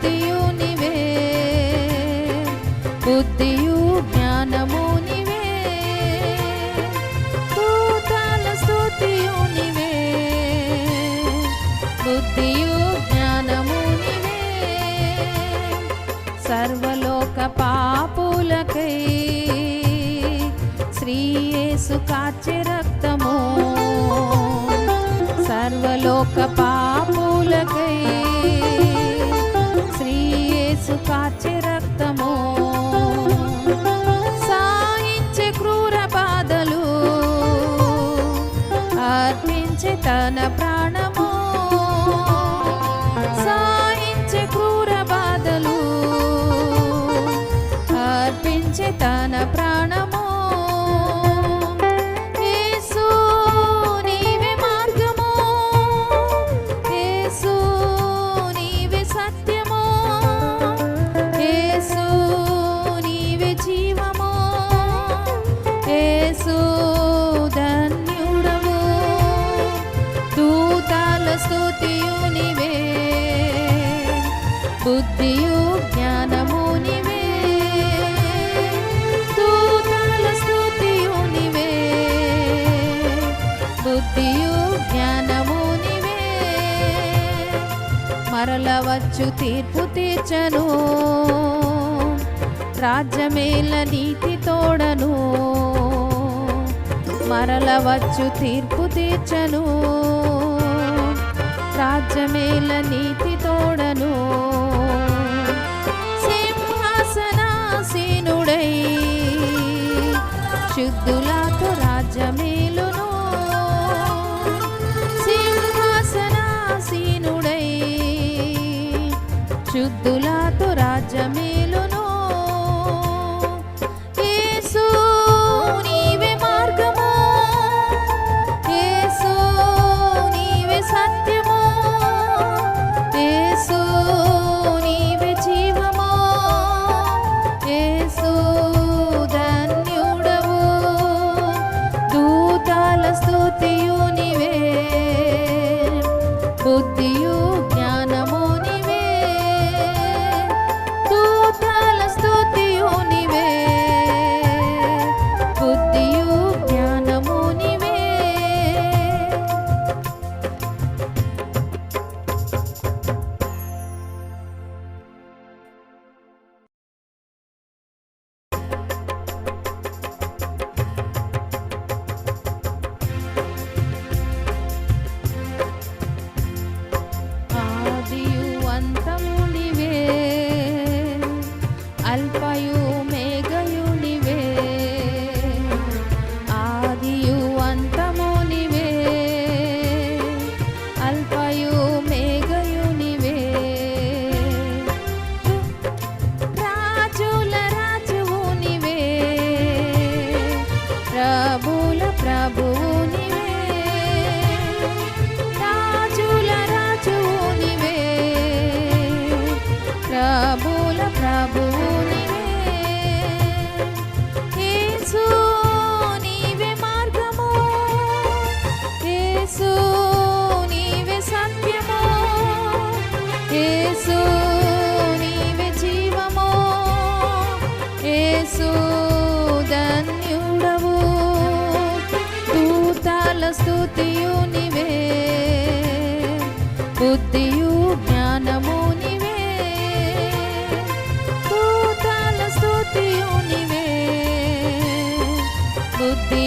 స్తుతియు నీవే, బుద్ధియు జ్ఞానము నీవే, దూతల స్తుతియు నీవే, బుద్ధియు జ్ఞానము నీవే, సర్వలోక పాపులకై శ్రీ యేసు కార్చె రక్తము, సర్వలోక పాపులకై శ్రీ యేసు కార్చె రక్తము, సాయించే క్రూర బాధలు అర్పించే తన ప్రాణము, సాయించే క్రూర బాధలు అర్పించే తన ప్రాణము, యేసు నీవే మార్గము, యేసు నీవే సత్యము, యేసు నీవే జీవము, యేసు ధన్యుడవు, దూతల స్తుతియు నీవే, బుద్ధియు జ్ఞానము నీవే, దూతల స్తుతియు నీవే, బుద్ధియు జ్ఞానము నీవే, మరల వచ్చు తీర్పు తీర్చను, రాజ్యమేల నీతి తోడను, మరల వచ్చు తీర్పు తీర్చను, రాజ్యమేల నీతి తోడను, సింహాసనాసీనుడై శుద్ధులతో రాజ్యమేలును, సింహాసనాసీనుడై శుద్ధులతో రాజ్యమేలును, యేసు నీవే మార్గము, యేసు నీవే సత్యము, యేసు నీవే జీవము, యేసు ధన్యుడవు, దూతల స్తుతియు నీవే, బుద్ధియు జ్ఞానము నీవే, దూతల స్తుతియు నీవే, బుద్ధియు జ్ఞానము నీవే. ఆదియు అంతము నీవే, అల్ఫయు మేఘయు నీవే, ఆదియు అంతము నీవే, అల్ఫయు మేఘయు నీవే, రాజుల రాజువు నీవే, ప్రభుల ప్రభువు నీవే, రాజుల రాజువు నీవే, ప్రభుల ప్రభువు నీవే, యేసు నీవే మార్గము, యేసు నీవే సత్యము, యేసు నీవే జీవము, యేసు ధన్యుడవు, దూతల స్తుతియు నీవే, బుద్ధియు జ్ఞానము నీవే, దూతల స్తుతియు నీవే, బుద్ధి